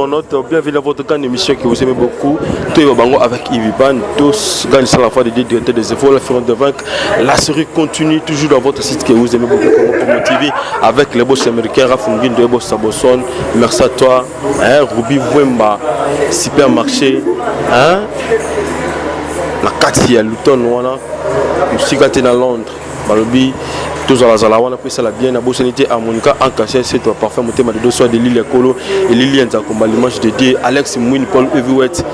internautes, bienvenue dans votre grande émission que vous aimez beaucoup. Tout est bango avec Iviban, tous gagnent sur la fois des directeurs des efforts, la fin de vaincre. La série continue toujours dans votre site que vous aimez beaucoup, comme TV, avec les boss américains, Rafungin, de boss Saboson. Merci à toi, Ruby Wemba, supermarché, la Katia, Luton, Wana, aussi gâté dans Londres, Balobi. Tous à la zala, on a pris ça la bien, la bossanité à Monica, en cachet, c'est toi parfait, mon thème de deux soirs de Lille Colo et Lilian Zakomba, l'image de D, Alex Mouine, Paul Heavyweight,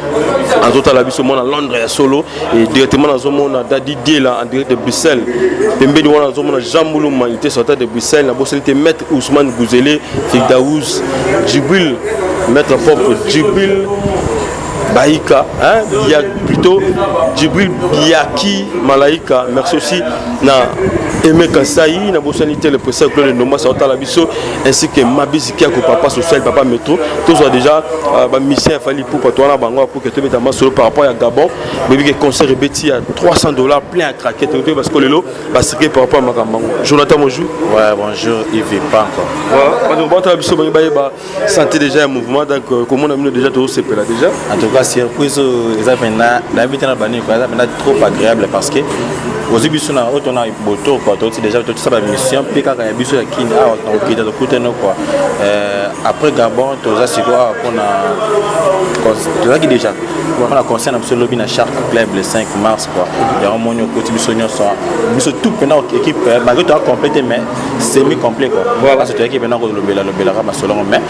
en total la bise au monde à Londres et à Solo, et directement dans un monde à Dadi D là, en direct de Bruxelles. Pembe de dans un monde à Jean Moulouma, il était sorti de Bruxelles, la bossanité Maître Ousmane Gouzele, Figdaouz, Djibril, Maître propre Djibril. Baïka, il y a plutôt Djibril Biaki Malaïka, merci aussi na Aimé Kansaï, na Bossanité, le président Claude Noma, Sauta Labisso, ainsi que Mabisi qui a papa social, papa métro, tous ont déjà mission fallu pour toi pour que tu mettes en solo par rapport à Gabon, mais le concert répété à $300 plein à craquer, parce que le lot va se par rapport à Magambango. Jonathan, bonjour. Ouais, bonjour, il vit pas encore. Voilà, santé déjà un mouvement, donc comment on a déjà tout ce là déjà. En tout cas, surprise, l'habitude est trop agréable parce que aux Ibis, on a Boto, déjà tout ça, la mission, puis quand il y a Bisso qui a quoi. Après Gabon, tout ça, c'est quoi on a déjà. On a concert absolument bien à Shark Club le 5 mars. Il y a un monde qui est tout pendant l'équipe, malgré tout complété, mais semi-complet. Parce que l'équipe est dans le Bélara, mais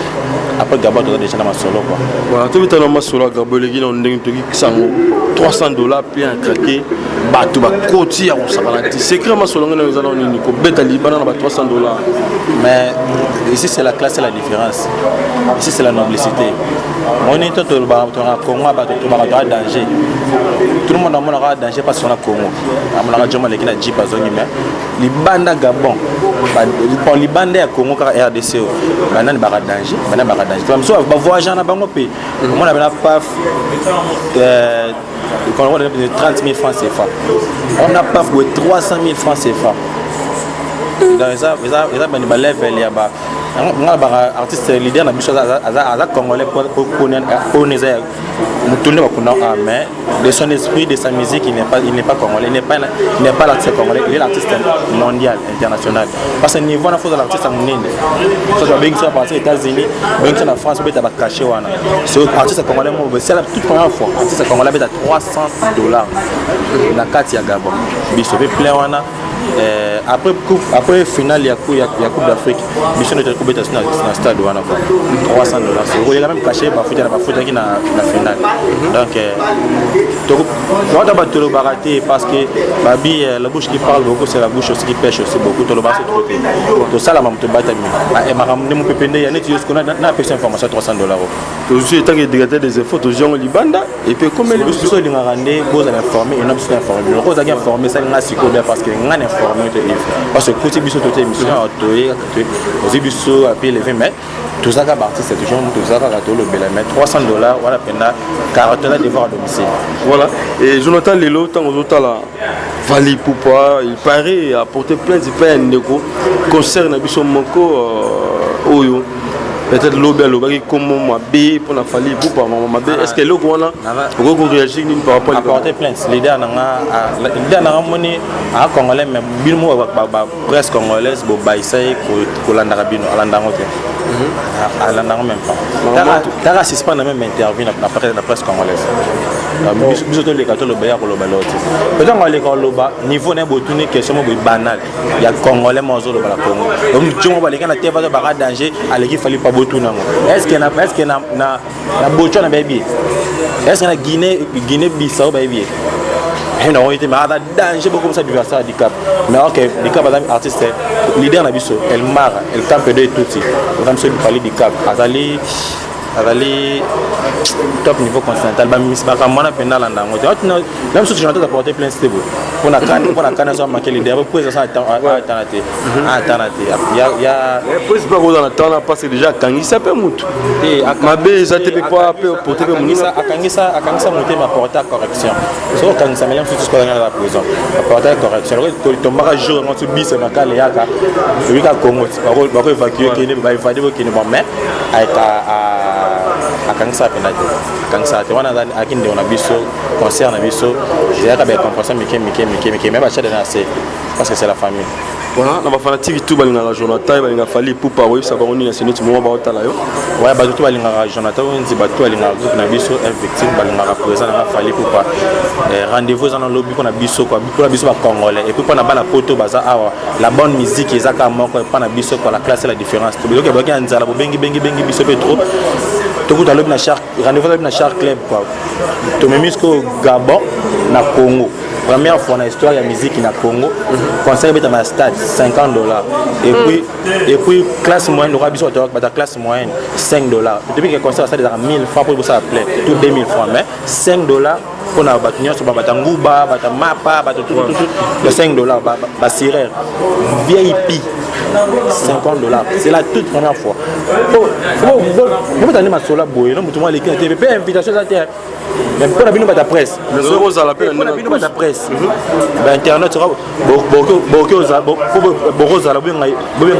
après Gabon, tu as déjà dans ma solo. Voilà, tu as dans ma solo, Gabon, les gens ont $300 puis un craqué, tu vas côté à c'est clair, ma solo, nous allons $300. Mais ici, c'est la classe et la différence. Ici, c'est la noblicité. On est tout le monde a danger. Tout le monde a danger parce qu'on a Congo. On a déjà les Jeep à zone mais les bandes à Gabon, pour les bandes à Congo car RDC, maintenant il y a danger, maintenant il y a danger. Comme ça, on va voyager dans le pays. On a pas 30 000 francs CFA. On n'a pas 300 000 francs CFA. Dans ça, il y a un artiste leader dans le Congolais pour mais de son esprit, de sa musique, il n'est pas congolais, il n'est pas l'artiste congolais, il est l'artiste mondial, international. Parce que niveau de l'artiste en Inde, ça doit bien que ça partir aux États-Unis, bien que ça en France, il va cacher. C'est l'artiste congolais, c'est la toute première fois. L'artiste congolais est à $300. La carte, il y a Gabon. Il se fait plein. Après finale, il y a Coupe d'Afrique. Mission de Coupe d'Afrique dans le stade $300. Il y a même caché ma foot qui na finale. Donc, on doit battre le baraté parce que la bouche qui parle beaucoup, c'est la bouche aussi qui pêche aussi beaucoup. Tout le bas c'est trop. Tout ça là, je battre. Et ma ramener mon pépé, il y a net juste qu'on a payé information $300. Toujours étant que directeur des infos, toujours au Liban et puis comme les bus sont informés, vous allez informer et non plus informé. Le rose a informé ça n'a si bien parce que on a informé parce que côté bus tout émission aux bus à payer les 20 mètres. Tout ça qui a parti c'est toujours tout ça qui a tout le bel mais $300 voilà peine 40 $ devoir à domicile. Voilà et Jonathan Lelo tant aux autres là Vali Poupa il paraît apporter plein de peine concerne Biso Moko Oyo. Peut-être l'obé comme Mabé pour la famille pour Mabé est-ce que l'eau on a réagir par rapport à apporter plainte l'idée n'a monnaie à congolais mais bilmo presse congolaise bo baisai ko landara bino alandangote alandango même pas tara c'est pas même interview la presse congolaise biso to les kato le baya ko lo balote peut-être on les ko lo ba niveau na botuni question mo banal il y a congolais mozo le bala Congo donc tu on va les kana teva ba danger aleki fali pas est-ce qu'il y a na bocho na baby est-ce qu'il y a Guinée Bissau baby et non il a danger beaucoup comme ça du handicap mais ok les cap artiste leader na biso elle marre elle campe de tout comme celui parler du cap Azali top niveau continental miss bakamana penal ndango même si tu n'entends apporter plein stable pour la canne ça manquer les derrière pour ça alternative il y a plus pas dans la temps parce que déjà Kangisa peut monter et Mabé ça te peut pas porter Kangisa monter ma porter à correction so Kangisa même si tu peux dans la prison porter à correction le tombera jour quand tu bis ma cale yaka lui ka Congo va évacuer qui ne va évader qui ne va mais avec akangisa pena te akangisa te wana akinde on a biso concert na biso j'ai ka ba compensation mike mais ba chade na c'est parce que c'est la famille. Voilà, na ba fanatique tout balinga Jonathan balinga fali pour pas oui ça va on na sinoti mo ba otala yo. Ouais ba tout balinga Jonathan on ba tout balinga groupe na biso victime balinga présent na fali pour pas rendez-vous dans le lobby qu'on a biso quoi biso ba congolais et puis pour na bana poto baza awa la bonne musique ezaka moko pa na biso quoi la classe la différence to biloke ba ki nzala bo bengi biso pe trop to kuta lobi na Shark rendez-vous na Shark Club quoi to memisco Gabon na Congo. Première fois dans l'histoire de la musique na Congo, concert à ma stade $50 et puis classe moyenne, la classe moyenne $5. Depuis que le concert a 1000 francs pour ça plaît, tout 2000 francs mais $5 pour la batunion sur Batangouba, Batamapa, tout le $5 ba sirer VIP $50. C'est la toute première fois. Vous allez ma sola boy, non, vous allez TV, invitation à terre. Mais pour la bino ta presse. Le zéro à la peine. Pour la bino ta presse. Ben internet sera beaucoup za la bien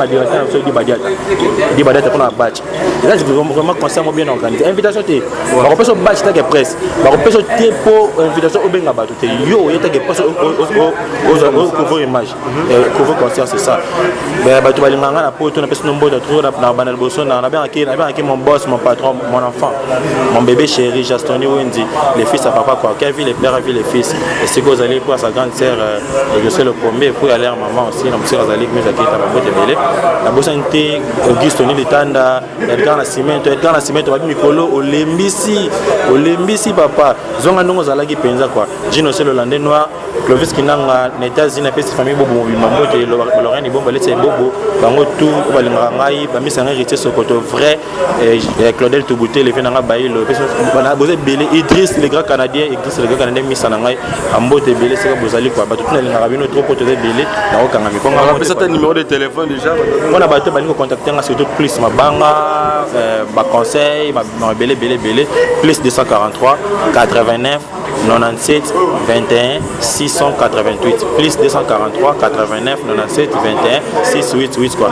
directeur sur di badiata pour la batch. Là je vraiment concert bien organisé. Invitation té. Ba ko peso batch ta presse. Ba ko peso té pour invitation au benga bato té. Yo yeta ke peso au couvrir image. Couvrir concert c'est ça. Ben bato balinganga na poto na peso nombo de trop na banal bosso na bien aki mon boss, mon patron, mon enfant, mon bébé chéri Jastoni Wendy. Les fils à papa quoi, quel vie les pères, vie les fils. Et c'est que vous allez pour sa grande sœur, je sais le premier, pour aller à maman aussi, la monsieur Razali, mais j'ai quitté ma boîte de belé. La bosse santé, Auguste Tony Letanda, Edgar Nascimento, Babi Mikolo, Olembisi papa. Zonga nongo zalaki penza quoi. Gino c'est le landais noir, Clovis Kinanga, Netazine, la petite famille Bobo, Mambo, Lorraine, Bomba, c'est Bobo, Bango tout, Balingarangai, Bami Sangai, Rité Sokoto, vrai, Claudel Toubouté, les Venanga Baï, le Bozé Belé, Idriss, les grands Canadiens, Missanangai, Ambo Belé, c'est que vous allez quoi. Tout le monde trop pour te Belé, dans aucun ami. On a peut-être un numéro de téléphone déjà. On a battu, on contacter surtout plus ma banga, ma conseil, ma Belé, plus 243, 89, 97, 21, 688, plus 243, 89, 97, 21, 688 quoi.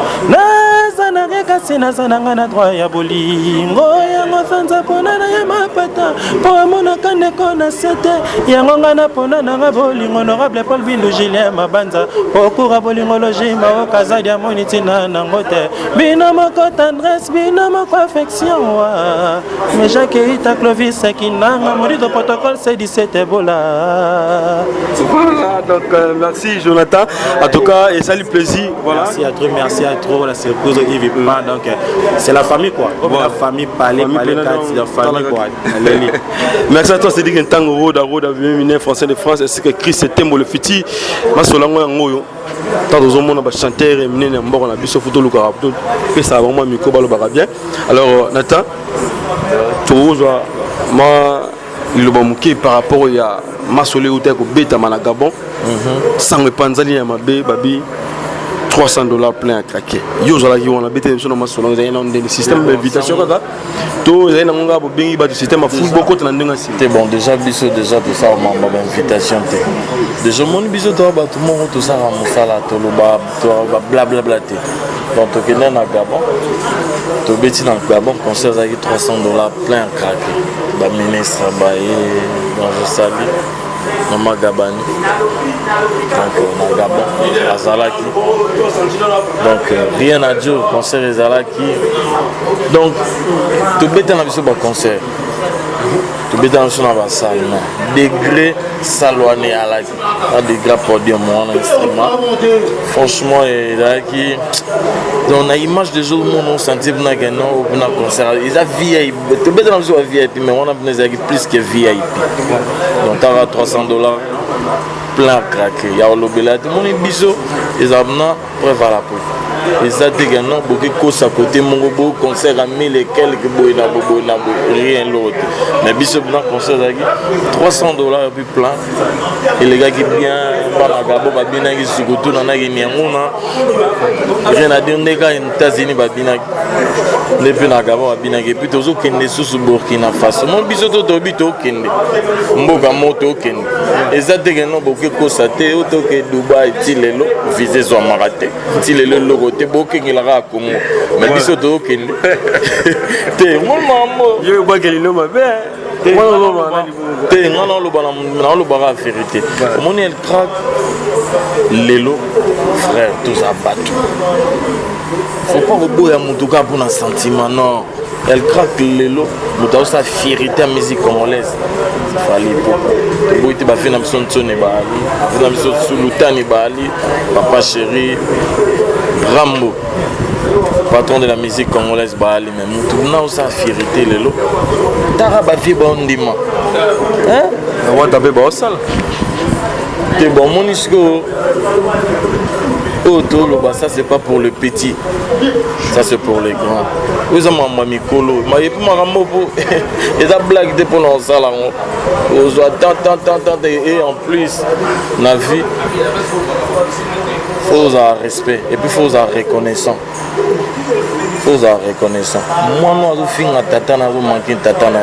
Kasi nazananga na droit ya bolingo yango sanza pona na ya mapata po amona kande kona sete yango ngana pona na bolingo honorable Paul Bindu Julien Mabanza okura bolingo logima okaza dia monitina nango te bino moko tendresse bino moko affection wa mais Jacques Ita Clovis Kinanga mori de protocole c'est 17 bola. Voilà donc merci Jonathan en tout cas et salut plaisir voilà. Merci à trop la surprise Yves. Donc c'est la famille quoi. Voilà. La famille parler la famille quoi. Merci à toi c'est dit que tango roda bien français de France est-ce que Chris Tembo le fiti masolango yango tant aux hommes on chanteur et menene mboko na biso photo luka rapto que ça vraiment micro balo ba bien. Alors Nathan tu vois ma le bon qui par rapport à masolé ou ko beta mana Gabon sans me panzali ya mabe babi $300 plein à craquer. Yo zala ki wana bete so na masolo za ina ndeni système d'invitation kaka. To za ina nga bo bengi ba du système a football côté na ndenga si. Bon déjà biso déjà tout ça ma invitation té. Déjà mon biso to ba tout monde tout ça à musala to lo ba to bla bla bla té. Donc to kena na Gabon. To beti na Gabon concert za ki $300 plein à craquer. Ba ministre ba et dans je salue Maman Gabani, donc Gabon, Azalaki. Donc rien à dire, concert Azalaki. Donc tout bête dans le concert. Tout bête dans le salle. Degré saloné à la degré podium mon instrument. Franchement, il a qui donc la image des jours mon senti pour que non au concert. Ils a VIP. Tout bête dans le VIP, mais on a besoin plus que VIP. Donc t'as $300 plein craqué. Il y a le belade mon biso ils ont preuve à la peau. Et ça dégageant beaucoup cause à côté mon beau concert à 1000 et quelques boy na rien l'autre. Mais biso blanc concert $300 et puis plein. Et les gars qui bien pas Gabon ba bien qui surtout na ni ngona. Rien à dire les gars aux États-Unis ba bien les puis na Gabon ba bien et puis toujours kende sous Burkina Faso. Mon biso to bito kende. Mboka moto kende. Et ça dégageant beaucoup cause à te auto que Dubaï tilelo visé zo maraté. Tilelo logo Congo te bokengelaka ya Congo mais biso tokende te maman yo bakeli ma be te nga nalobaka la vérité omoni elle craque lelo frère tous abattu faut pas koboya mutu kaka mpona sentiment non elle craque lelo moto aosa fierité ya musique congolaise fali boyi te bafe na biso ntsone baali bafe na biso sulutani baali papa chéri Rambo patron de la musique congolaise baali mais mutu na osa fierité lelo tara bafie baondima wata mpe baosala te bomoni sikoyo Toloba, ça c'est pas pour le petit, ça c'est pour les grands. Vous avez ma mikolo, ma yepi marambo pour et ça blague de pour nous ça là. Vous attend et en plus la vie faut avoir respect et puis faut avoir reconnaissant. Faut avoir reconnaissant. Moi nous finga tata na vous manquer tata na.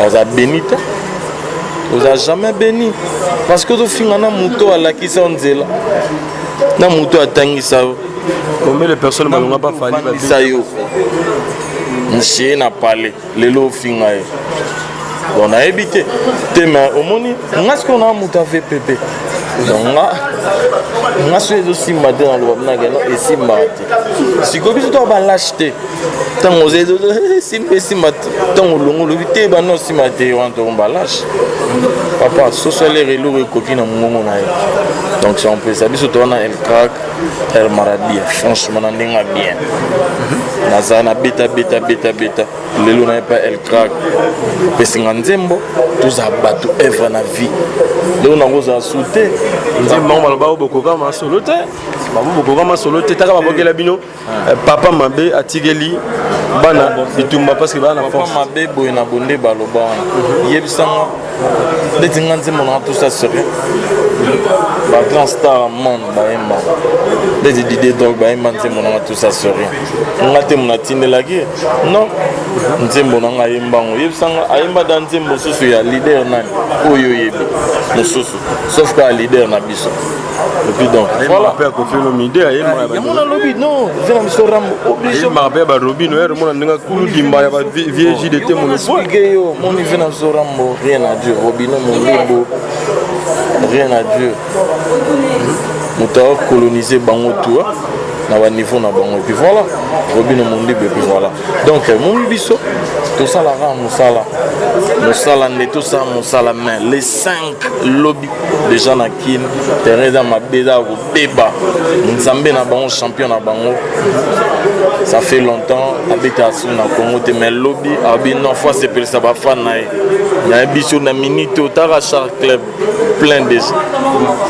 Vous a béni. Vous a jamais béni parce que vous finga na muto ala ki sa nzela. Na muto atangisa combien de personnes balonga pas fali ba yo nche na parler lelo finga e on a évité tema omoni ngasko na muto a fait pépé donc nga so ezo simba te na loba na gena e simba te sikobi to ba l'acheter tango zezo simba tango longo lo vite ba no simba te wanto ba lâche papa so sole relo e koki na mongo na ye donc si on peut ça biso tona elle craque elle marabia franchement na ndinga bien nazana beta lelo na pas elle craque pesinga nzembo tuza batu eva na vie lelo na ngoza souté nzembo maloba obokoka ma solo te babokoka ma solo te taka babokela bino papa mabe atigeli bana bitumba parce que bana force papa mabe boy na bonde baloba wana yebisanga detinga nzembo na tout ça serait ba grand star monde ba emba des idées donc ba emba nzembo na tout ça serait ngate mona tindelaki non nzembo na nga yembango yebisanga ayemba dans nzembo susu ya leader nani oyo yebi mususu sauf que leader na biso et puis donc voilà père ko fait le midi ayemba ya mona lobby non je na biso rambo obligé ma père ba robino er mona ndinga kulu dimba ya ba vieille de te mona yo mon niveau na biso rambo rien à dire robino mon libo rien à Dieu. Nous avons colonisé Bango tout na ba niveau na bango et puis voilà Robino Mundi et puis voilà donc mon biso tout ça la rend musala ne tout ça musala mais les 5 lobby déjà na kin Teresa Mabeda ou Beba Nzambe na bango champion na bango ça fait longtemps habita na Congo mais lobby abi non fois c'est pour ça ba fan na biso na minute au Tara Char Club plein déjà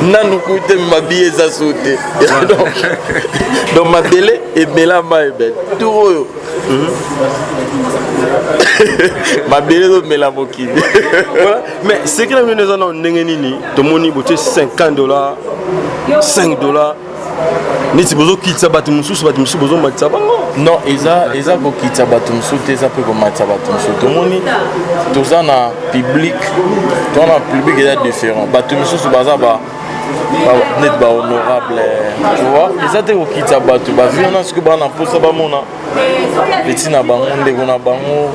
nanu koute mabiye za sauter donc ma télé et bela ma ebe tout ma belle do mela mokide voilà mais c'est que nous avons nini to moni boté $50 $5 ni ti bozo kitsa batu mususu bozo matsa bango non eza ko kitsa batu mususu te eza pe ko matsa batu mususu to moni toza na public est différent batu mususu baza ba net ba honorable tu vois eza te ko kitsa batu ba violence que ba na posa ba mona petit na bango ndeko na bango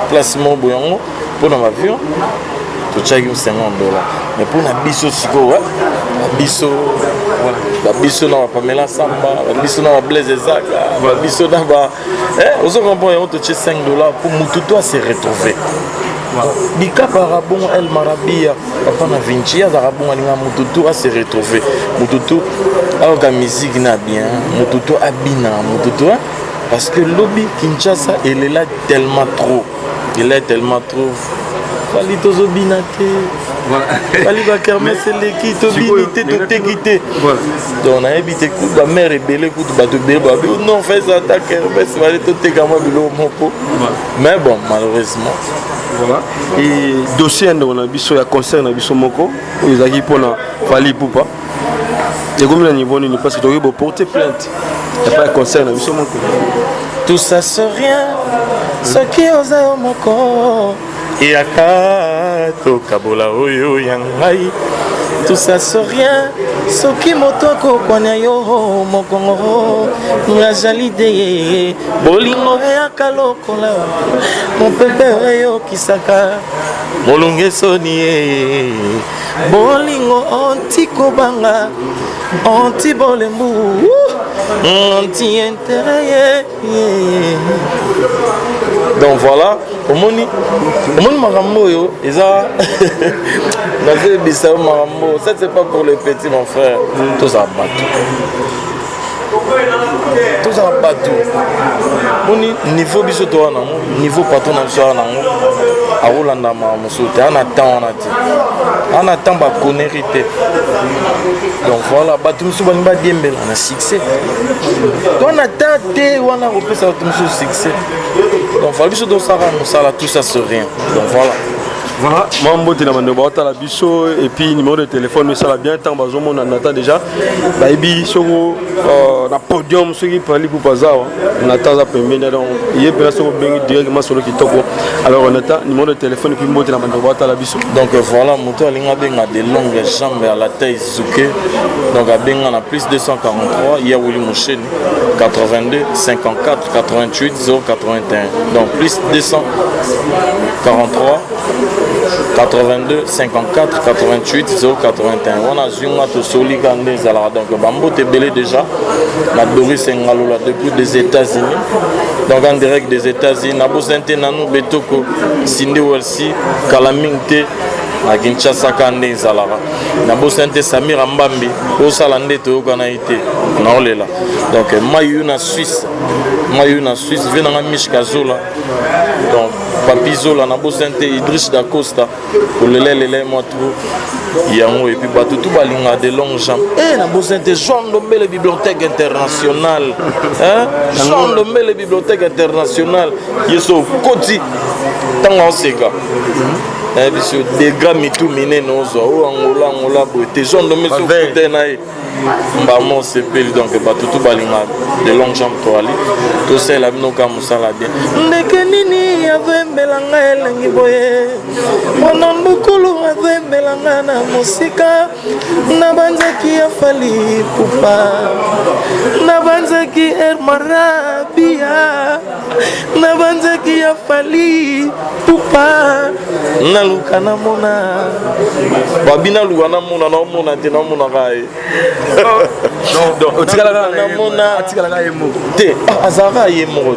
placement boyango pour na avion to chaki $50 mais pour na biso siko biso biso na Pamela Samba biso na Blaise Zaka biso na ba on se comprend on te $5 pour mututo à se retrouver Bika Parabon El Marabia papa na Vinci ya Zarabon alinga mututo à se retrouver mututo alors que musique na bien mututo abina mututo parce que lobby Kinshasa elle est là tellement trop Fali tozo binate Fali ba kermesse leki to binite to tekite donc on a évité coup ba mère rebelle coup ba to beba non fait ça ta kermesse fali to tekama bilo mopo mais bon malheureusement voilà et dossier on a biso ya concert na biso moko ezaki pona Fali Pupa et comme le niveau ni parce que tu veux porter plainte y a pas concert na biso moko tout ça c'est rien ce qui ose moko Yaka tokabola oyo yangai. Tout ça c'est rien. Soki motoko konya yo mokongo ngazali de bolingo ya kalokola mon pepe yo kisaka molunge soni bolingo antiko banga anti bolembu anti intérêt. Donc voilà, omoni marambo yo eza naze bisao marambo, ça c'est pas pour les petits mon frère, tout ça bateau. Tout ça bateau. Moni niveau biso to wana niveau patron na biso wana a rolanda ma mosote en attend ba connerité. Donc voilà, bateau biso bani ba diembela na succès. On attend te wana repesa bateau biso succès. Donc voilà biso do sara mosala tout ça c'est rien. Donc voilà. Voilà, Mambo de la Mandobata, la Bisso, et puis numéro de téléphone, mais ça va bien, tant bazo on attend déjà. Baby, sur le podium, ceux qui parlent pour Pazar, on attend à Pembe, donc il y a personne qui directement sur le Kitoko. Alors on attend numéro de téléphone, et puis Mambo de la Mandobata, la Bisso. Donc voilà, moto alinga benga de longues jambes à la taille Zuke. Donc à benga on a plus 243, il y a Willy Mouchen, 82, 54, 88, 081. Donc plus 243. 82 54 88 081. On a Zunga to Soli Gandé Zala. Donc Bambo te belé déjà. La Doris Ngalola depuis des États-Unis. Donc en direct des États-Unis. Nabo Sente Nanou Betoko Sinde Welsi Kalamingte à Kinshasa Kandé Zala. Nabo Sente Samir Mbambi au Salande to Ganaïté. Naolela. Donc Mayuna Suisse. Mayuna Suisse vient dans Mishka Zola. Donc Papizola Nabo Sente Idriss da Costa pour le lait moi tout yango et puis batou tout balinga de longues jambes et Nabo Sente Jean Dombele bibliothèque internationale hein Jean Dombele bibliothèque internationale yeso koti tanga oseka biso des gars mitou miné nozo o angola bote Jean Dombele so kote nae mbamo sepeli donc batou tout balinga de longues jambes to ali to c'est la binoka musala bien ndeke nini avembelanga elengi boye mwana mbukulu avembelanga na mosika nabanzaki afali pupa nabanzaki ermarabia nabanzaki afali pupa naluka namona babina luka namona naomona te namona kae donc otikala na yemo te azara yemo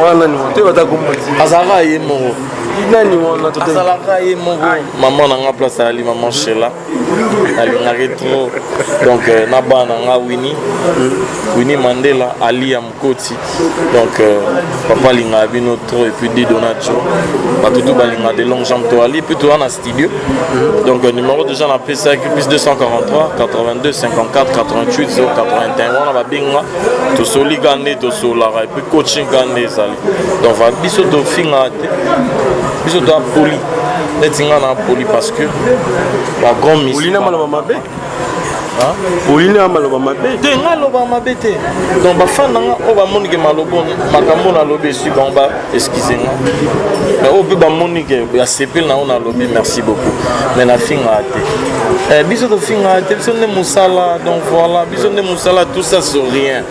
wana ni te batakomati azara yemo nani wana to azara yemo maman na place ali maman Sheila ali na retro donc na bana nga Winnie Mandela Ali Amkoti donc papa linga bino trop et puis Dido Nacho batutu balinga de longues jambes to ali plutôt en studio donc numéro de Jean appelé ça plus 243 82 54 88 081 on va binga to soli gande to solara et puis coaching gande sali donc va biso to finga biso to poli netinga na poli parce que la grande mission Olina maloba mabe Olina maloba mabe te ngaloba mabe te donc ba fan nga o ba monike malobo makambo na lobe su ba ba excusez moi mais o ba monike ya sepel na on a lobby merci beaucoup mais na finga te biso to finga te biso ne musala donc voilà biso ne musala tout ça sur rien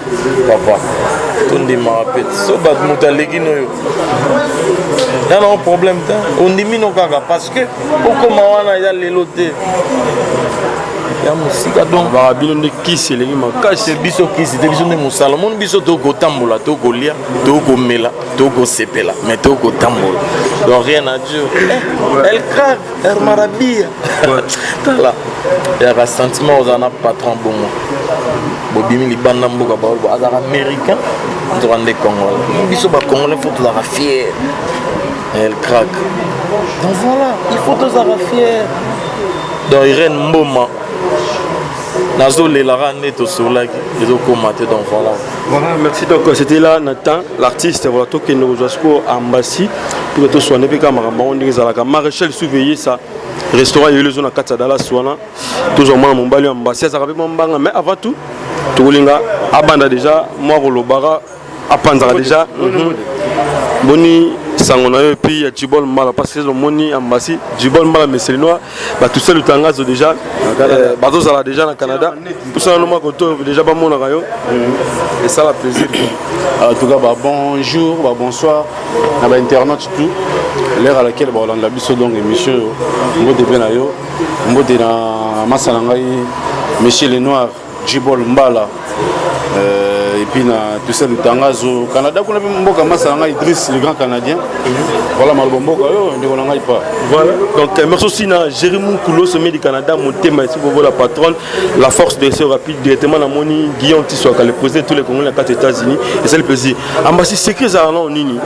papa tout ndi ma rappelle so ba mutalegi no yo là non problème ta on dimi no kaka parce que okoma wana ya lelote ya musika donc ba bino de kisi lengi makasi biso kisi te biso ne musala mon biso to ko tambola to ko lia to ko mela to ko sepela mais to ko tambola donc rien à dire elle crave elle marabia là il y a un sentiment aux ana patron bongo bobimi libanda mboka ba azara américain on rende congolais biso ba congolais faut la fier elle craque donc voilà il faut tous avoir fier donc Irène Mboma Nazo Lelara Neto Solaki les autres donc voilà. Voilà, merci. Donc c'était là Nathan, l'artiste, voilà, tout qui nous a ambassé pour que tout soit né, puis comme on dit que Maréchal surveiller ça. Restaurant, il y a eu les zones à Katsadala, Souana, toujours moi, mon balai ambassé, ça rappelle mon banga, mais avant tout, Toulinga, Abanda déjà, moi, Rolobara, Apanzara déjà, Boni, sango et puis Djibol Mala parce que moni ambassi Djibol Mala mais c'est le noir bah tout ça le tangazo déjà bateau ça là déjà au Canada tout ça nous makoto déjà ba mona rayo et ça la plaisir en tout cas bah bonjour bah bonsoir na ba internaute tout l'heure à laquelle bah on a biso donc émission mode bien yo mode na masala ngai monsieur le noir Djibol Mbala et puis tout ça le tangazo au Canada qu'on a vu mboka masala Idriss le grand canadien voilà malbomboka yo ndeko ngai pas voilà donc merci aussi na Jérémy Koulo sommet du Canada mon thème ici pour la patronne la force de ce rapide directement na moni Guillaume Tissot qui a posé tous les Congolais aux États-Unis et c'est le plaisir ambassade secret ça non nini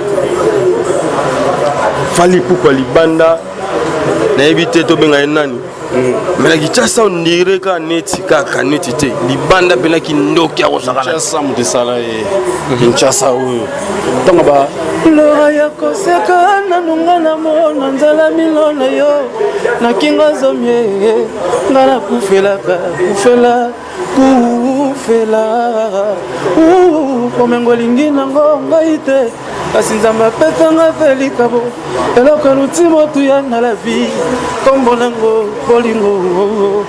fali pourquoi libanda na éviter to benga nani mais la Kinshasa on dirait qu'à neti kaka neti te libanda bena kindoki akosaka Kinshasa mutu sala e Kinshasa oyo ntongo ba lora ya koseka na nunga na mona nzala milona yo na kinga zomie ngana kufelaka kufela komengo lingi nango ngai te kasi nzambe apesanga felikabo eloko eluti motu ya na la vie kombo nango bolingo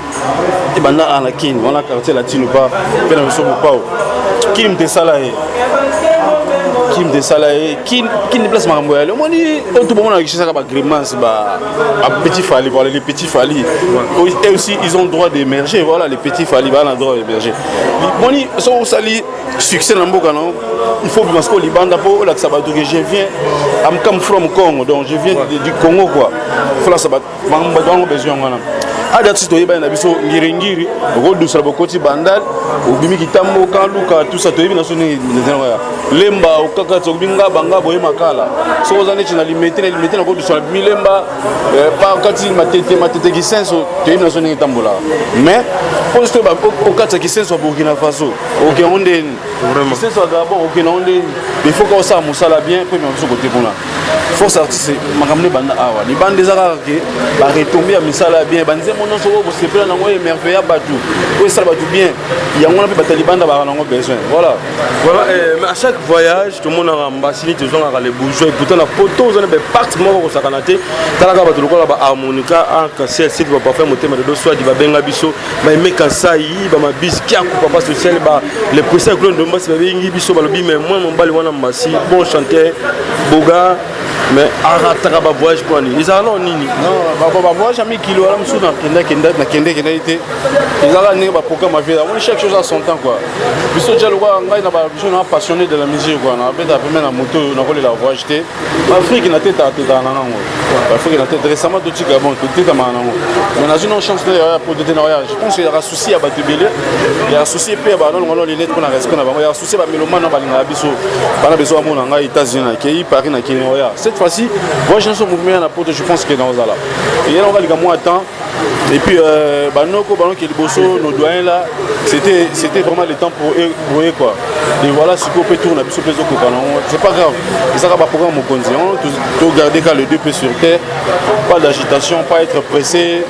ebanda anakini wana quartier latino pa mpe na biso mopao kini mute esala ye kini place makambo yale omoni oyo tobomona kishisaka bagrimance petit fali voilà les petits fali et aussi ils ont droit d'émerger voilà les petits fali bana droit d'émerger moni so osali succès na mboka non il faut parce que libanda po la sabato que je viens I'm come from Congo donc je viens du Congo quoi faut sabat bango besoin ngana ada tito yeba na biso ngiringiri ko dusala bokoti bandal obimi kitambo ka luka tout ça to yebi na soni lemba okaka to binga banga boye makala so ozane china limiter na ko dusala milemba pa kati matete kisenso to yebi na soni tambola mais pour ce ba okata kisenso Burkina Faso OK onde vraiment kisenso d'abord OK onde il faut qu'on ça musala bien puis même ce côté pour là force artiste makamne banda awa ni bande ezaka ke ba retomber misala bien banze mono so ko se pela nango émerveiller batu ko ça batu bien yango na pe batalibanda ba nango besoin voilà mais à chaque voyage tout le monde a ambassadeur tout ont les bourgeois pourtant la photo on a des parties moko ko sakanate talaka batu lokola ba harmonica en cassette c'est va pas faire monter mais de soit di ba benga biso ba meka sai ba mabis kia ko papa social ba les précédents clones de mbasi ba bengi biso ba lobi mais moi mon bali wana mbasi bon chanteur boga mais arataka ba voyage quoi ni ils allons nini non ba voyage ami kilo ala msuna kenda ite ils ne ba programme vie on chaque chose à son temps quoi biso jalo quoi ngai na ba biso na passionné de la musique quoi na beta même na moto na ko la voyage te Afrique na tête na nango Afrique na tête récemment tout tika bon tout tête na nango mais na une chance de pour de voyage je pense qu'il y a souci à batubele il y a souci pe ba non les lettres qu'on a respect na ba il y a souci ba mélomane ba linga biso bana beso amona ngai États-Unis na kei Paris na Kenya cette fois-ci voyage dans son mouvement na porte je pense que dans là et là on va les gars moi attends et puis banoko qui est le bosso nos doyens là c'était vraiment le temps pour eux quoi et voilà ce qu'on peut tourner biso peso ko c'est pas grave ça va pas programme mon condition tout garder quand les deux pieds sur terre pas d'agitation pas être pressé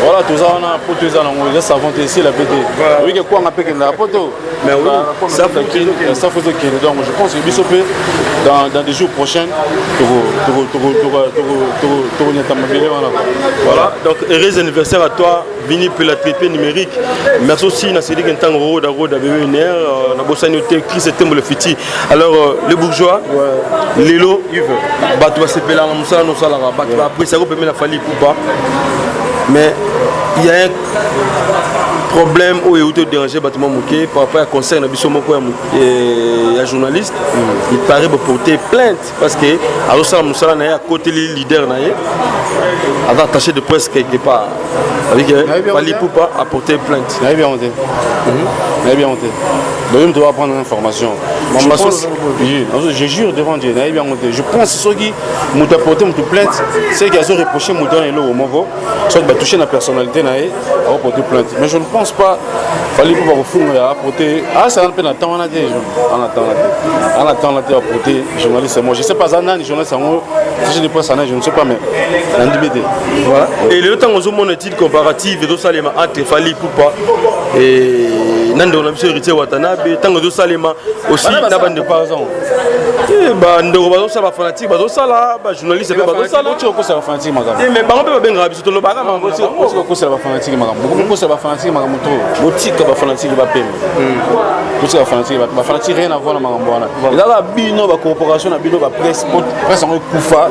voilà tout ça on a pour tout ça on laisse avancer ici la pété oui que quoi on appelle la photo mais oui ça faut que donc je pense que biso peut dans des jours prochains voilà donc heureux anniversaire à toi Vini pour la triple numérique merci aussi na Cédric Ntang Roda BBNR na Bossani écrit c'était le fiti alors le bourgeois Lelo batu va se peler na musala no sala batu après ça peut la fali ou pas mais il y a un problème où il y a dérangé bâtiment moqué par rapport à conseil na biso moko ya journaliste il paraît porter plainte parce que alors ça musala na côté les leader na ye avait attaché de presse quelque part avec Fali Poupa a porté plainte. Il bien monté. Il bien monté. Donc tu vas prendre l'information. Je jure devant Dieu, il bien monté. Je pense que ceux qui m'ont apporté une plainte, c'est qu'ils ont reproché mon temps et l'eau au Mogo, soit de toucher la personnalité à porter plainte. Mais je ne pense pas Fali Poupa au fond à apporter. Ah ça n'a pas d'attendre on attend à porter journaliste moi. Je sais pas un journaliste si je ne pas ça je ne sais pas mais voilà. Et le temps où on est comparatif et tout ça les entre Fali Poupa et nando na biso héritier Watanabe tango zo salema aussi na bande par exemple ba ndeko bazo sala fanatique bazo sala ba journaliste pe bazo sala tu ko sala fanatique makambo mais bango pe ba benga biso to lo ba kama ko sala fanatique makambo ko sala fanatique makambo to botika ba fanatique ba pembe botika fanatique ba fanatique rien à voir na makambo wana ezala bino ba corporation na bino ba presse en kufa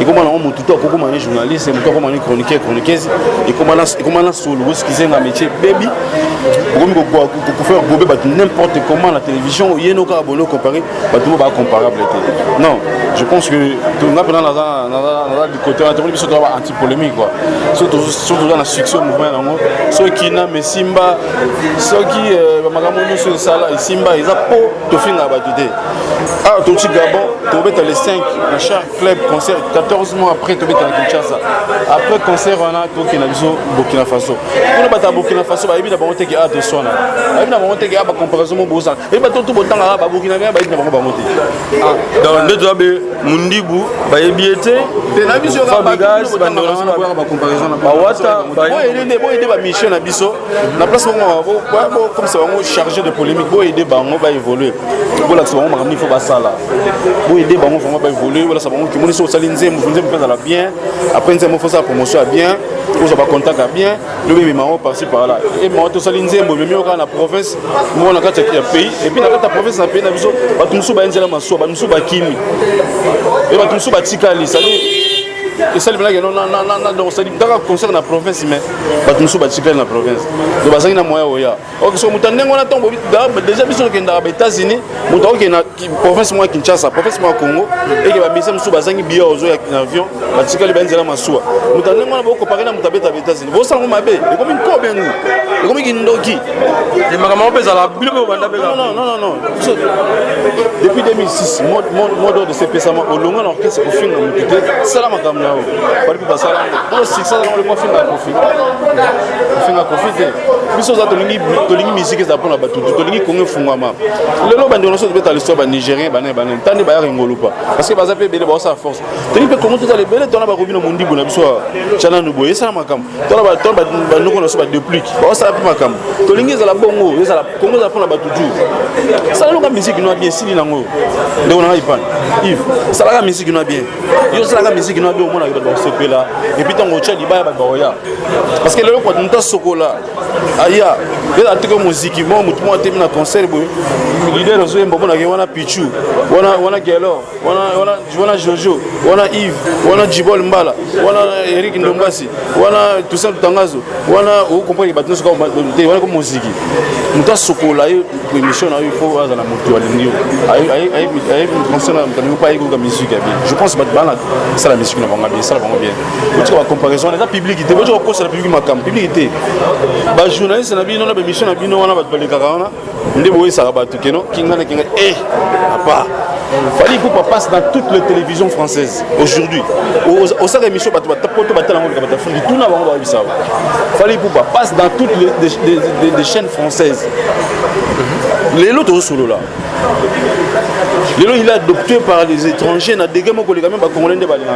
et comment on monte tout ko mani journaliste et ko mani chroniqueuse et comment solo ce qui c'est un métier baby pour faire gober n'importe comment la télévision yeno ka bono comparer ba tout ba comparable non je pense que tout n'a pas dans du côté anti polémique quoi surtout dans la succès mouvement nango ceux qui na mais simba ceux qui magamono sur sala simba ils a po to finga ba tout ah tout Gabon to mettre les 5 le char club concert 14 mois après to mettre à Kinshasa après concert on a to kina biso Burkina Faso pour bata Burkina Faso ba ebi na bango te ki a de sona ba ebi na bango te ki a ba comparaison mo boza et ba to botanga ba Burkina ba ebi na bango ba moti ah dans deux doabe mundibu ba ebi ete te na biso ba gas ba ndoro ba comparaison na ba wata ba aider ba mission na biso na place mo comme ça on chargé de polémique bo aider bango ba évoluer bo la so il faut pas ça là pour aider bango vraiment pas évoluer voilà ça bango qui moni so salinze mo funze faire la bien après nzemo faut ça promotion bien ou ça pas contact bien le même maro par-ci par là et moi to salinze mo même au na province mo na kata ya pays et puis na kata province na pays na biso ba tumsu ba nzela maso ba tumsu ba kimi et ba tumsu ba tikali ça et ça les blagues non donc ça dit dans concert na province mais ba tumsu ba tikali na province donc bazaki na moya oya ok so mutande ngona tombo déjà biso ke ndaba États-Unis muto ke na province moi Kinshasa province moi Congo et ke ba mise musu bazangi biya ozo ya avion ba tikali ba nzela masuwa mutande ngona ba ko parler na mutabeta États-Unis bo sango mabe e comme une kobengu e comme kindoki et magama pesa la bilo banda pe non depuis 2006 mode de ces pesaments au long orchestre au fin de mututé sala makamna o pari pa sala bo siksa na le fin na profiter biso za to lingi musique za pona batu to lingi kongo fungama lelo bande on so beta l'histoire ba nigérien ba tande ba ngolo pa parce que baza pe bele ba sa force to pe kongo to le bele to na ba robino mundibu na biso chana no boye sala makam to ba noko na so ba duplique ba sa pe makam to lingi za la bongo za la kongo za pona batu tu ça le musique no bien sili nango de on a ipan Yves ça la musique no bien yo ça la musique no bien au mona ba sope là et puis tango cha libaya ba oya parce que lelo ko nta sokola aya ela tiko muziki mo mutu mo temi na concert bo leader zo yembo na wana Pichu wana Gelo wana Jojo wana Yves wana Jibol Mbala wana Eric Ndombasi wana Toussaint Tangazo wana o comprendre ba tinoso ko wana ko muziki mutu sokola yo émission na il faut aza na mutu alinyo ay concert na mutani pas ego ka musique bien je pense ba ça la musique na banga bien ça la banga bien tu vois comparaison na publicité bo ko ça la public makam publicité ba journaliste na bino na ba mission na bino wana ba baleka kana ndé boye ça ba tukeno kinga papa fallait pour passe dans toutes les télévisions françaises aujourd'hui au sein émission ba poto ba tala ngol ka ba fundi tout na bango ba bisa fallait pour passe dans toutes les chaînes françaises les autres solo là il est adopté par les étrangers na dégâts mon collègue même ba congolais ndé ba linga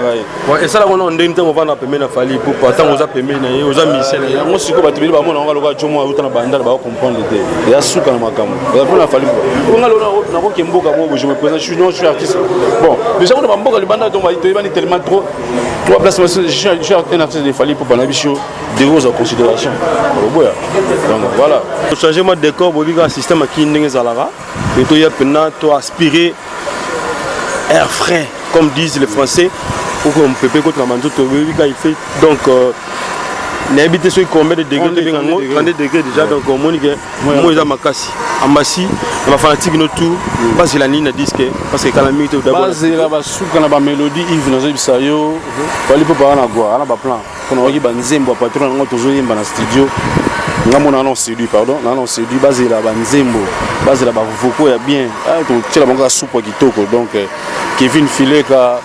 ouais et ça là on ndé ntango vana pemé na fali pour pas tant oza pemé na oza mission na mo siko ba tibeli ba mona ngaloka chomo auta na banda ba comprendre te ya suka na makambo ba pona fali ko ngalo na ko kemboka mo je me présente je suis artiste bon déjà on ba mboka le banda donc ba tibeli tellement trop trois places je suis un artiste de fali pour banabicho des roses en considération donc voilà pour changer moi décor bobiga système qui ndenge zalara et to ya pena to aspirer air frais comme disent les Français pour qu'on peut pas contre la manzo to bobiga il fait donc n'habite sur combien de degrés 30 degrés déjà donc au monique moi ils a makasi ambassi ma fanatique no tout parce que la ligne disque parce que quand la musique d'abord base la ba suka na ba mélodie Yves nazo bisayo bali po ba na gwa na ba plan kono oki ba nzembo patron ngo tozo yimba na studio ngamona non séduit pardon non séduit base la ba nzembo base la ba voko ya bien to tela bango soupe kitoko donc Kevin Fileka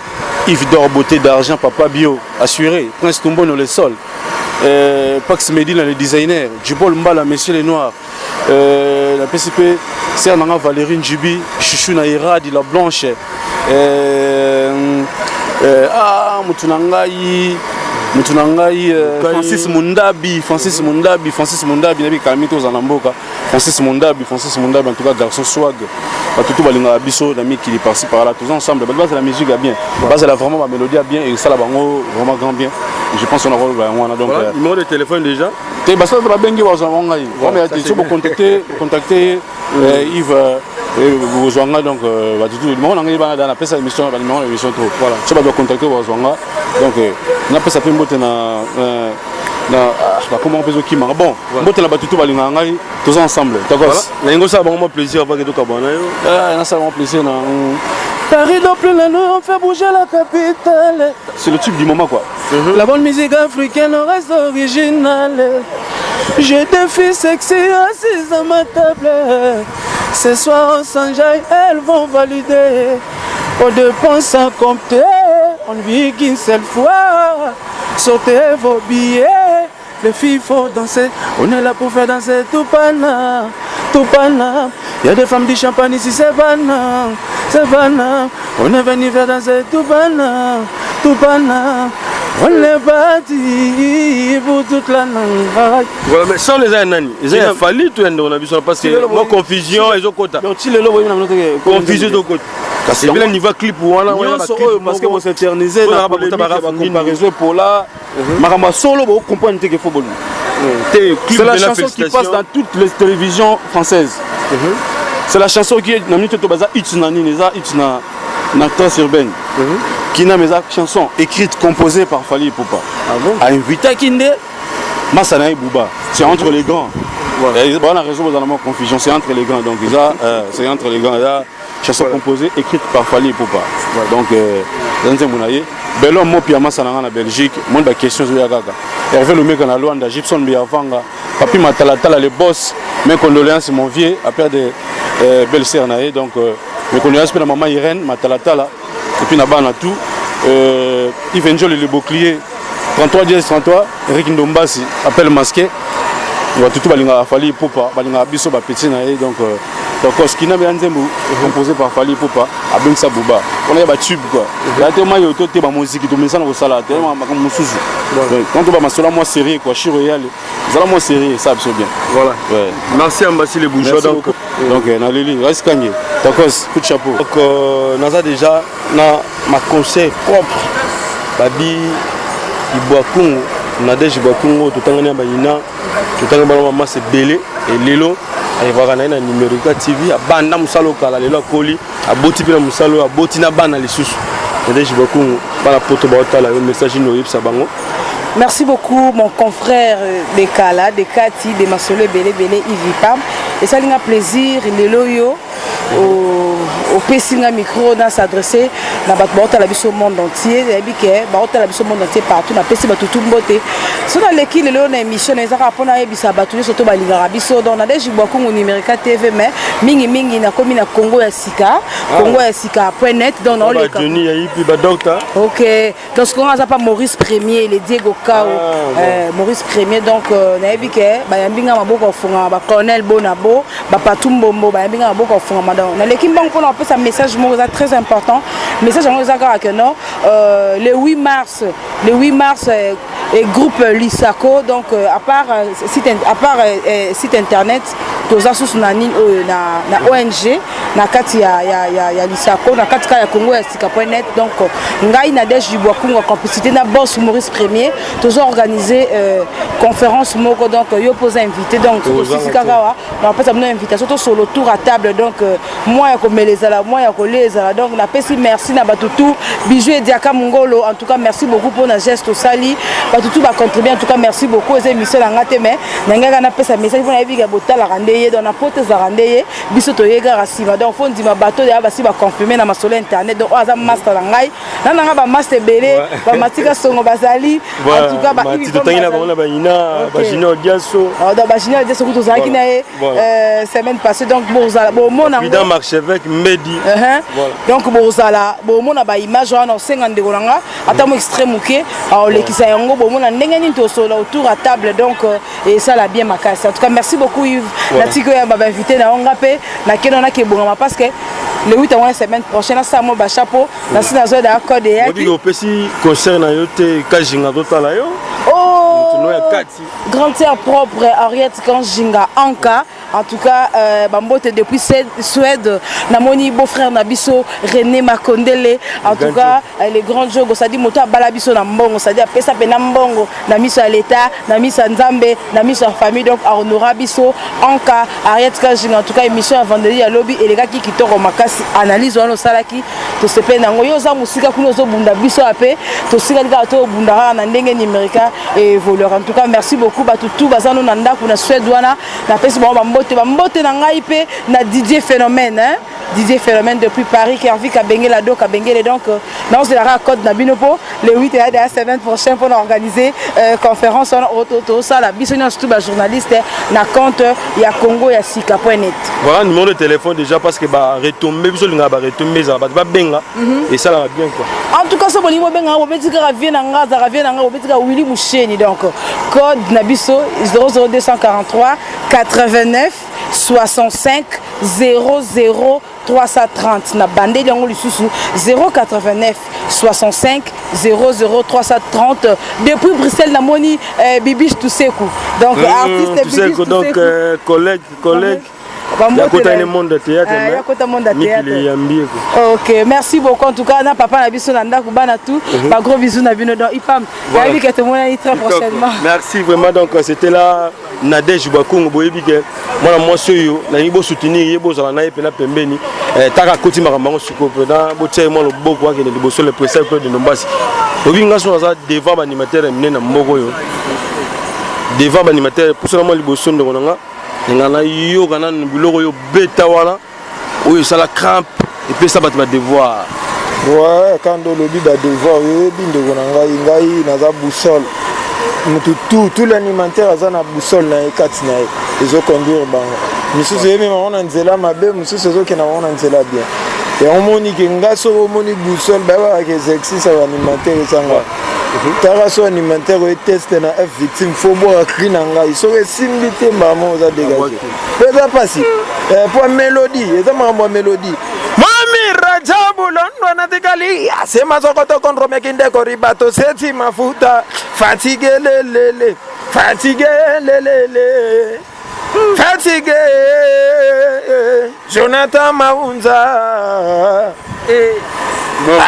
Yves d'or beauté d'argent papa bio assuré Prince Tombono le sol Pax Medina le designer Jibol Mbala Monsieur les Noirs la PCP c'est Nanga Valérie Njibi Chouchou na Iradi la Blanche Mutunangai Francis Mundabi nabi Kalmito Zanamboka Francis Mondabi en tout cas garçon swag tout balinga biso nami qui est passé par là tous ensemble base la musique a bien base la vraiment la mélodie a bien et ça la bango vraiment grand bien je pense on a voilà donc numéro de téléphone déjà te basa la bengi wa zonga yi comme il faut contacter Yves Wozwanga donc va tout le monde on a dans la pesa émission ba numéro émission trop voilà ça va doit contacter Wozwanga donc na pesa pe mbote na comment on peut dire bon mbote la batutu balinga ngai tous ensemble d'accord na ngo ça vraiment plaisir avec tout kabana yo na ça vraiment plaisir na Paris dans plein la nuit on fait bouger la capitale c'est le tube du moment quoi la bonne musique africaine reste originale j'ai des filles sexy assises à ma table ce soir on s'enjaille elles vont valider on dépense à compter on vit qu'une seule fois sortez vos billets les filles faut danser on est là pour faire danser tout pana il y a des femmes du champagne ici c'est pana on est venu faire danser tout pana on est parti pour toute la nuit. Voilà, mais sans les années, ils ont fallu tout on a vu ça parce que moi confusion et autres confusion de côté. Parce que là niveau clip ou on a parce que vous s'éterniser dans la comparaison pour là maramba solo vous comprenez qu'il faut bon. C'est la chanson qui passe dans toutes les télévisions françaises. C'est la chanson qui est dans minute to baza itsunani neza ituna na trans urbaine. Qui n'a mes chansons écrites composées par Fally Ipupa. Ah bon? À inviter Kinde, Masana et Bouba. C'est entre les grands. Ouais. On a raison dans la confusion, c'est entre les grands. Donc c'est entre les grands. Il y a chansons composées écrites par Fally Ipupa. Donc dans un monaye, Belon Mopi Masana en Belgique, monde de questions sur Yagaga. Hervé le mec en Luanda, Gibson Biavanga, Papi Matalatala les boss. Mes condoléances mon vieux après des belles sœurs naïe. Donc mes condoléances pour la maman Irène Matalatala. Et puis là-bas on a tout. Yves Njol le bouclier 33 10 33 Eric Ndombasi appelle masqué. On va tout balinga Fally Ipupa balinga biso ba petit naïe donc ce qui n'a bien nzembo composé par Fally Ipupa Abengsa Bouba. On a ba tube quoi. Là tellement il y a auto te ba musique to mesana ko sala tellement ma mususu. Quand on va masola moi série quoi chi royal. Zala moi série ça absolument bien. Voilà. Ouais. Merci Ambassi les bourgeois donc na Lili reste kanye. D'accord, coup de chapeau. Donc naza déjà na ma conseil propre babi Iboakungu Nadège Iboakungu totangana bayina totangana ba mama c'est belé et lelo ayivaka na numéro 4 TV abanda musalo kala lelo akoli aboti pina musalo aboti na bana lisusu Nadège Iboakungu bana poto ba otala yo message no yipsa bango. Merci beaucoup mon confrère de Kala, de Kati, de Masolo Belé Ivipam. Et ça a un plaisir, il est au Pessinga micro dans s'adresser dans le monde entier, le monde entier partout, dans le tout beauté. Si on a l'équipe, on a une émission, on a une surtout on a des Jiboakungu numérique TV, mais mingi na komi na Congo ya Sika, Congo ya Sika.net donc on les Johnny Yaïpi ba docteur. OK. Donc ce qu'on a pas Maurice Premier, les Diego Kao, Maurice Premier donc na ebike ba yambinga maboko funga ba Colonel Bonabo, ba Patumbombo ba yambinga maboko funga madame. Na l'équipe banque on a un message très important. Message que non le 8 mars et groupe Lisako donc à part site internet tous asus na ONG na kati ya Lisako na kati ya Congo ya Sika.net donc ngai na Nadège Iboakungu en complicité na boss Maurice Premier tous organiser conférence moko donc yo poser invité donc aussi kakawa on peut amener invitation sur le tour à table donc moi ya komelezala moi ya kolezala donc na pesi merci na batutu Bijou et Diaka Mongolo en tout cas merci beaucoup pour na geste sali batutu ba contribuer en tout cas merci beaucoup aux émissions la ngate mais nanga na pesa message pour na biga botala randeye dans na pote za randeye biso to yega rasima donc fond di ma bateau ya basi ba confirmer na masolo internet donc aza master la ngai na nanga ba master belé ba matika songo bazali en tout cas ba ibi totangina ba ba ina ba jino diaso donc ba jino diaso ko to za ki na semaine passée donc bozala bo mona dans Marchevêque Medi donc bozala bo mona ba image wana 50 de kolanga ata mo extrême muke lekisa yango bo mona ndenge nini to solo autour à table donc et ça la bien makasi en tout cas merci beaucoup Yves natiko ya ba invité na ongape na keno na ke bongama parce que le 8 à semaine prochaine ça mo ba chapeau na sina zo da code ya ki o pesi concert na yote kajinga totala yo grand terre propre Ariette Kanjinga Anka en tout cas bambote depuis Suède namoni beau-frère na biso René Makondele en tout cas les grands jours ça dit moto bala biso na mbongo ça dit pesa pe na mbongo na miso à l'état na miso nzambe na miso famille donc à honora biso Anka Ariette Kajing en tout cas émission à vendredi à lobby et les gars qui toko makasi analyse wana salaki to sepe nango yo za musika kuno zo bunda biso apé to sika ga to bunda na ndenge numérique et voleur en tout cas merci beaucoup ba tout bazano na ndako na Suède wana na pesi ba mbote na ngai pe na Didier Phénomène hein Didier Phénomène depuis Paris qui a envie ka bengela do ka bengele donc non c'est la code na binopo le 8 et la semaine prochaine pour organiser conférence en auto ça la biso tout ba journaliste na compte ya Congo ya sika.net. Voilà numéro de téléphone déjà parce que ba retomber biso linga ba retomber ça ba benga et ça va bien quoi. En tout cas ça bon niveau benga obetika ravie na nga obetika Willy Moucheni donc code na biso 00243 89 65 00 330 na bande yango lisusu 089 65 00 330 depuis Bruxelles na moni Bibiche Toussekou donc artiste Bibiche donc collègue il y a côté le monde de théâtre il y a côté monde de théâtre OK merci beaucoup en tout cas na papa na biso na ndako bana tout pas gros bisous na bino donc ipam ya bi que tout le monde très prochainement merci vraiment donc c'était là Nadège Bakungu boyebi ke mwana mwasi oyo na yibo soutenir yebo zala na epena pembeni taka koti makambango sikope na botia mo loboko wake ne liboso le président Claude Nombasi obi ngaso za devant animateur mné na mboko yo devant animateur pour seulement liboso ndongo nga ngana yo kana biloko yo beta wana oyo sala crampe et puis ça va te devoir ouais quand le lobby ba devoir yebi ndongo ngai naza boussole tout l'alimentaire aza na boussole na ekati na ezo conduire bango misusu yemi maona nzela mabe misusu ezokena maona nzela bien et omoni ke ngaso omoni boussole ba ke exercice alimentaire ezanga tara so alimentaire o test na F victime faut boire cri na ngai so esimbi te mama oza dégager pesa pasi pour mélodie eza mambo mélodie Rajabu London natikali sema sokoto kontro mekinde koribato seti mafuta fatigue lele Jonathan Maunza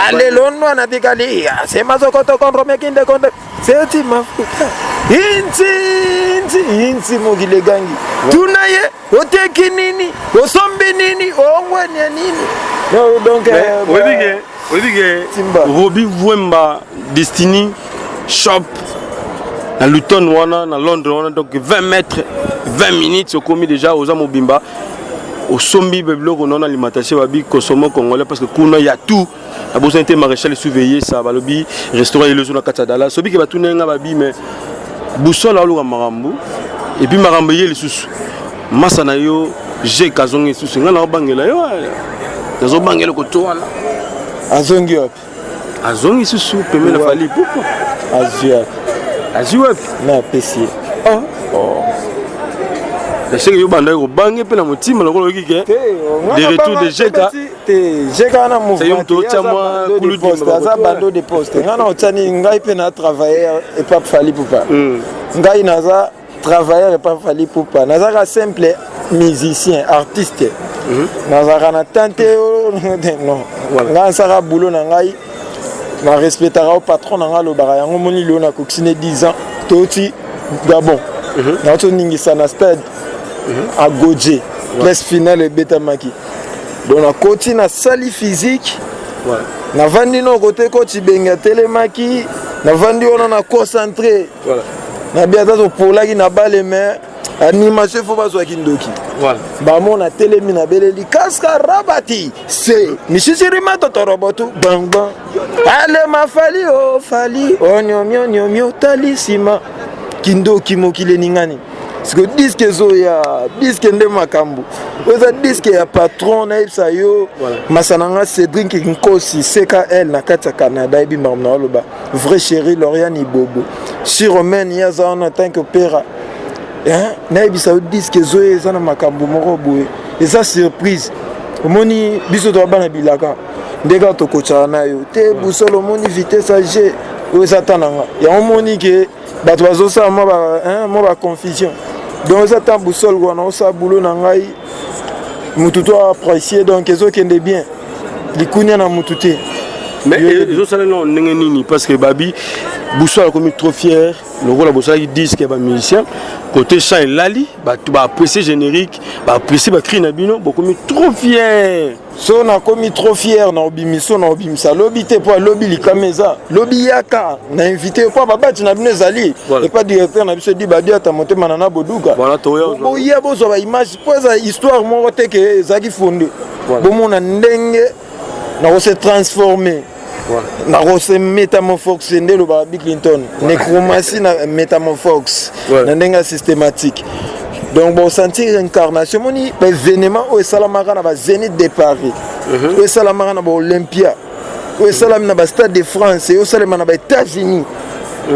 ale London natikali sema sokoto kontro mekinde konde seti mafuta inti mogile gangi tunaye oteki nini osombi nini ongwenya nini donc Robi Wemba Destiny Shop na Luton wana na Londres wana donc 20 mètres 20 minutes au commis déjà aux Amobimba au sombi bebloko non alimentation babi consommant congolais parce que kuna ya tout a besoin de maréchal surveiller ça balobi restaurant les zones katadala sobi ke batunenga babi mais boussole aluka marambo et puis marambo yé les sous massa na yo j'ai kazongi sous ngana bangela yo nazo bangela ko to wana azongi wapi azongi sous pemela fali pourquoi azia na pesi je sais que yo banda ko bangi pe na motima lokolo kike de retour de Jeka na mouvement de poste za bando de poste ngana otani ngai pe na travailler et pas fali poupa ngai naza travailleur et pas fali poupa naza simple musicien artiste naza na tante non nga sara boulot na ngai na respectera au patron na nga lo bara yango moni lo na coxine 10 ans toti Gabon na to ningisa na stade à Godje place finale beta maki donc na koti na sali physique na vandi no côté coach benga telemaki na vandi on a concentré na biata to polaki na balle mais animation faut pas soit kindoki ba mona telemi na beleli kaska rabati c'est mishisirima to robotu bang bang ale mafali o fali onyo talisima kindoki mokile ningani parce que disque zoya disque nde makambo oza disque ya patron na ipsa yo masananga Cédric Nkosi CKL na kati ya Canada ebi marmna loba vrai chéri Lauriane Ibobo si Romaine yaza en tant que père na ibisa disque zoya eza na makambo moko boye eza surprise omoni biso to bana bilaka ndeka to kocha na yo te busolo moni vitesse ag oza tananga ya omoni ke bato bazosala mo ba confusion donc ça tant boussole wana osa boulot na ngai mutu to apprécier donc ezokende bien likunia na mutu te mais ezosala non ndenge nini parce que babi boussole comme trop fier le rôle la boussole qui disent que ba musicien côté chant et lali ba apprécier générique ba apprécier ba cri na bino beaucoup trop fier so na komi trop fier na obimiso na obimisa lobi te po lobi likameza lobi yaka na invité po babati na bino ezali et pas directeur na biso di badia ta monter manana boduka voilà to ya bozo ba image po za histoire mo te que ezaki fondé bomo na ndenge na se transformer na se métamorphose ndelo ba Bill Clinton nécromancie na métamorphose na ndenga systématique. Donc bon sentir incarnation moni événement au salamara na ba Zénith de Paris au salamara na ba Olympia au salam na ba Stade de France au salam na ba États-Unis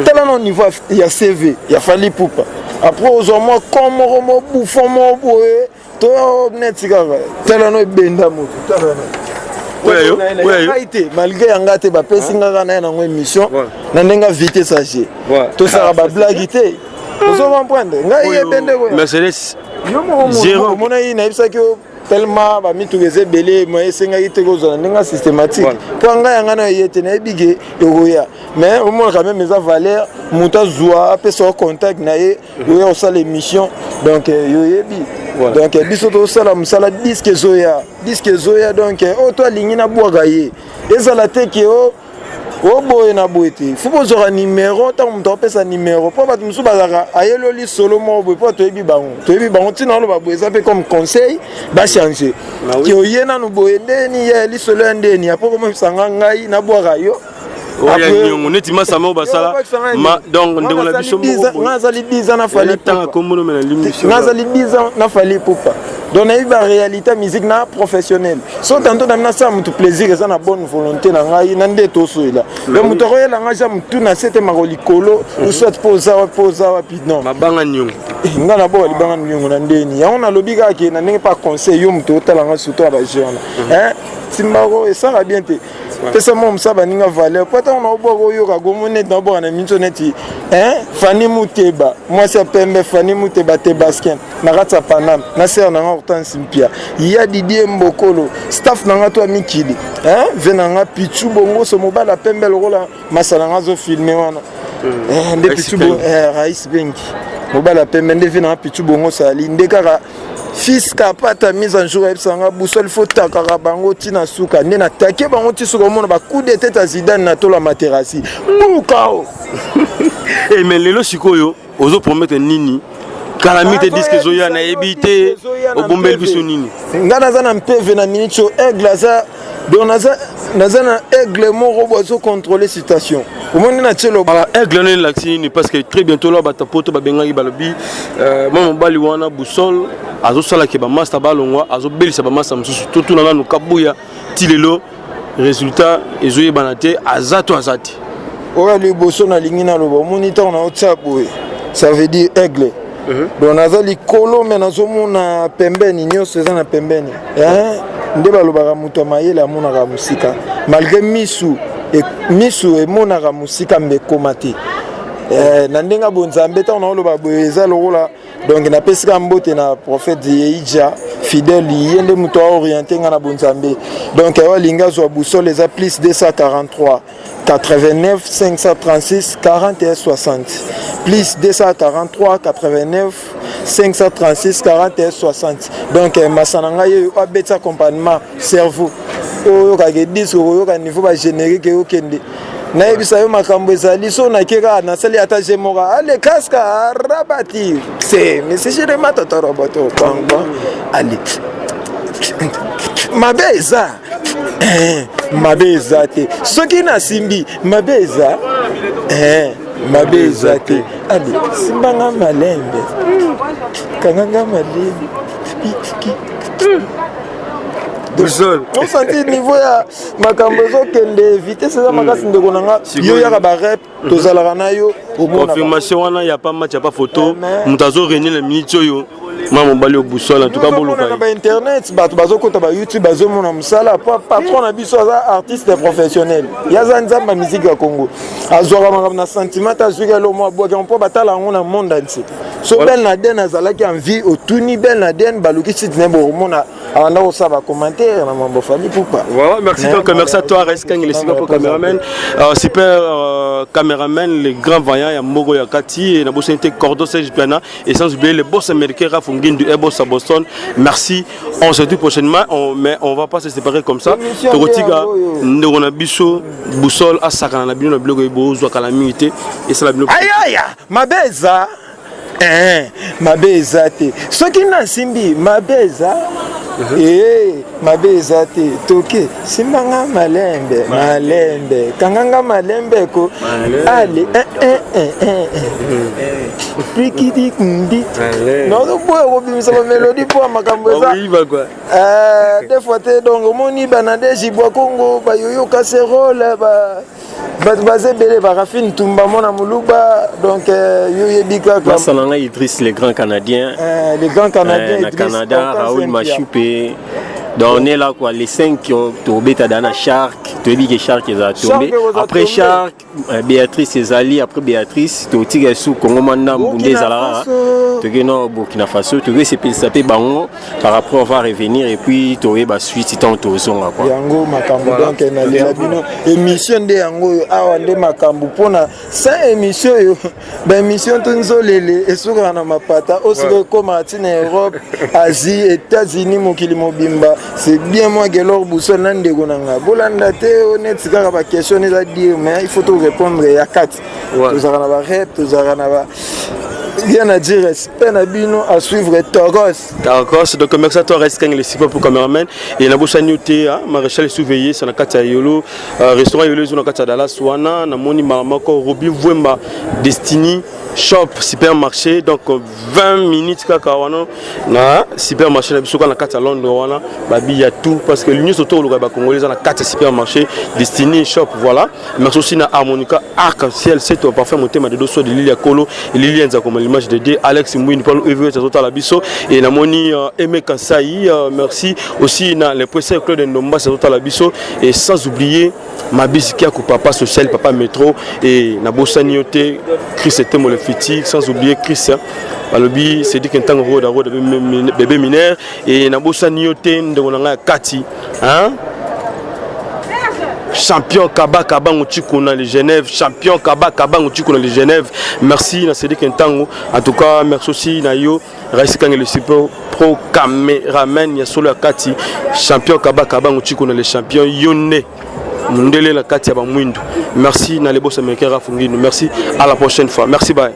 tellement au niveau ya CV ya Fally Ipupa après aux hommes comme romo bouffon mo boé to net sigara tellement benda mo malgré yanga te bapesi ngaka na ye nango émission na ndenga vitesse age tosala bablagi te ozomprendre ngai yebende Mercedes omona ye nayebisaki tellement bamituka eza ebele mo esengaki te kozala ndenga systématique mpo ngai yanga na ye te nayebi ke ekoya mais omona quand même eza valeur moto azwa apesa contact na ye oya osala émission donc yoyebi donc biso tosala mosala disque ezoya donc oyo to alingi nabwaka ye ezala te ke oboye na boye te fo bozwaka numéro ntango moto apesa numéro mpo bato mosusu bazalaka ayeloli solo moko boye mpo toyebi bango ntina oloba boye eza mpe comme conseil bachange ke oye nanu boye ndeni ye lisolo ya ndeni apo komosanga ngai nabwaka yo on est masama basala donc ndeko na biso ngazali 10 ans na Fally Ipupa kombono mena l'émission ngazali 10 ans na Fally Ipupa donc na ba réalité musique na professionnel so tanto na ça mutu plaisir eza na bonne volonté na ngai na ndeto so ila le mutu royela ngaja mutu na sete makolikolo ou soit posa puis non mabanga nyongo nga na bo libanga nyongo na ndeni ya on a lobi ka ke na ndenge pas conseil yo mutu otala nga surtout ba jeune timbaro et ça va bien te pesa mo msaba ninga valeur pota on a bogo yo ka gomone na bo na minto neti Fanny Muteba moi c'est pembe Fanny Muteba te basket na ratsa panam na ser na Hortense Mpia ya Didier Mbokolo staff na nga to mikili venanga pichu bongo so mobala pembe lokola masala nga zo filmer wana nde pichu bongo Rais Benki mobala pembe nde venanga pichu bongo sali ndekaka fils kapata mise en jour ebsanga boussole faut takaka bango tina suka nde na take bango tisuka mona ba coup de tête à Zidane na tola materasi bukao et mais lelo sikoyo ozo promettre nini calamité disque zoya na ebité obombel biso nini ngana za na mpeve na minicho aigle za donaza na aigle moko bozo contrôler situation omoni na tshelo ala aigle ne laxini parce que très bientôt là batapoto babengaki balobi mama bali wana boussole azosala ke ba master balongwa azobelisa ba master mususu tout na nanu kabuya tilelo résultat ezoyebana te azati oya liboso na lingi na loba omoni ntango na otya boye ça veut dire aigle donc naza likolo me nazomona pembeni nyonso eza na pembeni nde balobaka moto ya mayele amonaka mosika malgré misu emonaka mosika mbe ekoma te na ndenge bonzambe ntango naoloba boye eza lokola donc napesika mbote na prophète Yeija fidèle ye nde moto aorienté nga na bonzambe donc awalinga azwa boussole eza plus 243 89 536 41 60 plus 243 89 536 41 60 donc masana ngai abeti accompagnement cerveau oyo ka disque oyo ka niveau ba générique yo kende nayebisa yo makambo ezali so nakeka nasali ata jemoka ale kaska rabati c'est mais c'est chez ma toto roboto bongo ali mabeza mabeza te soki na simbi mabeza mabeza te ali simbanga malembe kanganga malembe on sentit niveau ya makambo ezokende vitesse eza makasi ndeko nanga yo yaka barep tozalaka na yo confirmation wana ya pas match ya pas photo moto azorenye na minute oyo mama mobali obusole en tout cas boluka na ba internet bato bazokota ba YouTube bazomona mosala patron na biso aza artiste professionnel yaza nzamba musique ya Congo azwaka makambo na sentiment azwika lo mwa boka mpo batala yango na monde entier so Ben Laden azalaki en vie otuni Ben Laden baluki site ne boromona avant de ça va commentaire na mambo fali poupa. Voilà, merci donc merci à toi Resking les super caméraman super caméraman les grands vaillants ya Mogo ya Kati et na bossité Cordo Serge Piana et sans oublier les boss américains Rafungindu et boss à Boston. Merci. On se dit prochainement mais on va pas se séparer comme ça. Tokotiga ndona biso boussole à sakana na bino na blog ebo zo calamité et c'est la blog. Aïe aïe mabeza mabeza te soki na simbi mabeza mabeza te toke simbanga malembe malembe kanganga malembe ko ale pikidi kundi no boye ko bimisa ba mélodie pour makambo eza des fois te donc moni banade jibwa Congo ba yoyo casserole ba bazé belé ba rafine tumba mona muluba donc yoyo bika comme Salanga Idriss les grands canadiens Idriss Canada Raoul Machupé. Donc on est là quoi, les 5 qui ont tombé Tadana Shark, tu dis que Shark ils ont tombé. Après Shark, Béatrice Ezali, après Béatrice, tu dis que sous Congo Manda Mbundé Zalara, tu dis non Burkina Faso, tu dis c'est pile sapé bango par rapport on va revenir et puis tu dis bah suite c'est en tout son là quoi. Yango makambo donc na bino émission de yango awa nde makambo pona 5 émissions yo ba émission tunzo lele esuka na mapata osiko comme en Europe, Asie, États-Unis mokili mobimba. C'est bien moi que l'or boussole nande gonanga. Bolanda te honnête c'est ka ba question à dire mais il faut tout répondre à 4. Tous ara na ba rep, tous ara na ba rien à dire respect na bino à suivre Togos. Donc merci à toi Resking les super pour cameraman et na bossa nyoté maréchal surveiller ça na kata yolo restaurant yolo zo na kata Dallas wana na moni mama ko Robi Vwemba Destiny shop supermarché donc 20 minutes kaka wana na supermarché na biso na kata Londres wana babi ya tout parce que l'union autour le ba congolais na kata supermarché Destiny shop voilà merci aussi na harmonica arc-en-ciel c'est toi parfait monter ma de dosso de Lilia Kolo et Lilia Nzakoma l'image de D Alex Mouine Paul Ever ça tota la biso et na moni Aimé Kansai merci aussi na les professeurs Claude Ndomba ça tota la biso et sans oublier ma bisiki à papa social papa métro et na bossanioté Chris était mon sans oublier Chris Balobi c'est dit qu'un temps road bébé mineur et na bossanioté ndonga Kati hein champion Kaba Kaba Ngouchikuna les Genève champion Kaba Kaba Ngouchikuna les Genève merci na Cédric Ntango en tout cas merci aussi na yo Raiskan le super pro caméraman ya solo Kati champion Kaba Kaba Ngouchikuna les champions Yone Mundele la Kati ya ba Mwindu merci na les boss américains Rafungino merci à la prochaine fois merci bye.